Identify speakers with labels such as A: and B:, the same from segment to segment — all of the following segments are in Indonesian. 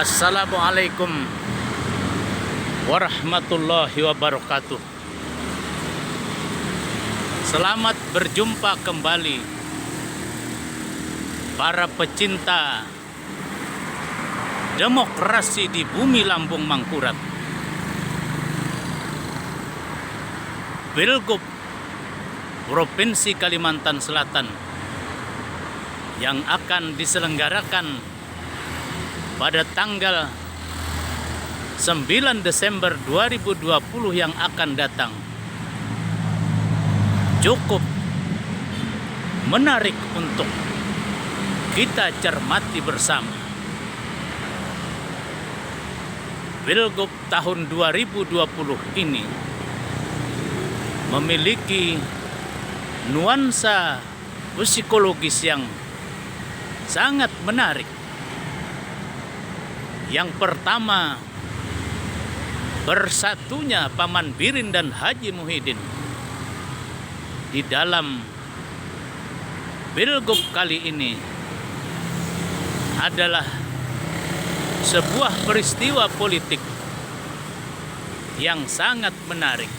A: Assalamualaikum warahmatullahi wabarakatuh. Selamat berjumpa kembali para pecinta demokrasi di bumi Lambung Mangkurat. Pilgub Provinsi Kalimantan Selatan yang akan diselenggarakan pada tanggal 9 Desember 2020 yang akan datang cukup menarik untuk kita cermati bersama. Pilgub tahun 2020 ini memiliki nuansa psikologis yang sangat menarik. Yang pertama, bersatunya Paman Birin dan Haji Muhyiddin di dalam pilgub kali ini adalah sebuah peristiwa politik yang sangat menarik.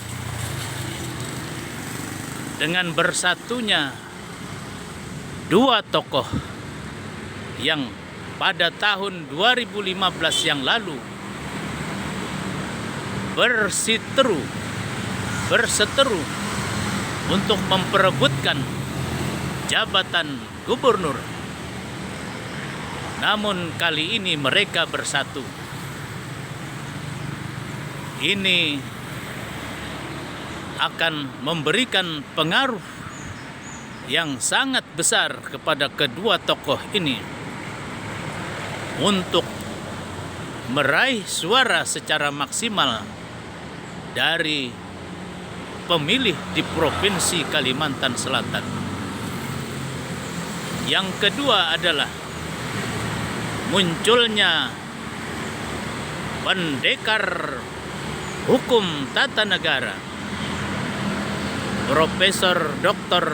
A: Dengan bersatunya dua tokoh yang pada tahun 2015 yang lalu berseteru untuk memperebutkan jabatan gubernur. Namun kali ini mereka bersatu. Ini akan memberikan pengaruh yang sangat besar kepada kedua tokoh ini untuk meraih suara secara maksimal dari pemilih di Provinsi Kalimantan Selatan. Yang kedua adalah munculnya pendekar hukum tata negara Profesor Dr.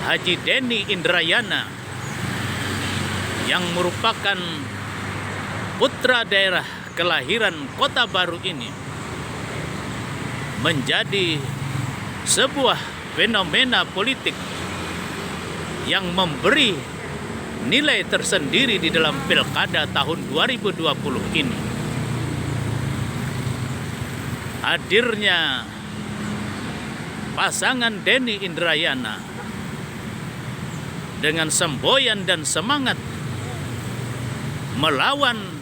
A: Haji Denny Indrayana yang merupakan putra daerah kelahiran Kota Baru ini menjadi sebuah fenomena politik yang memberi nilai tersendiri di dalam pilkada tahun 2020 ini. Hadirnya pasangan Denny Indrayana dengan semboyan dan semangat melawan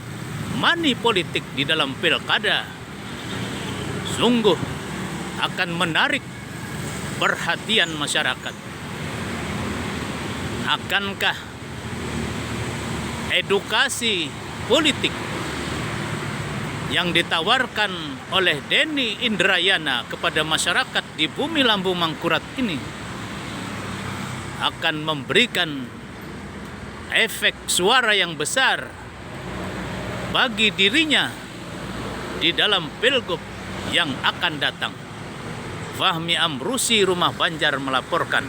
A: money politik di dalam pilkada sungguh akan menarik perhatian masyarakat. Akankah edukasi politik yang ditawarkan oleh Denny Indrayana kepada masyarakat di bumi Lambung Mangkurat ini akan memberikan efek suara yang besar bagi dirinya di dalam pilgub yang akan datang? Fahmi Amrusi, Rumah Banjar melaporkan.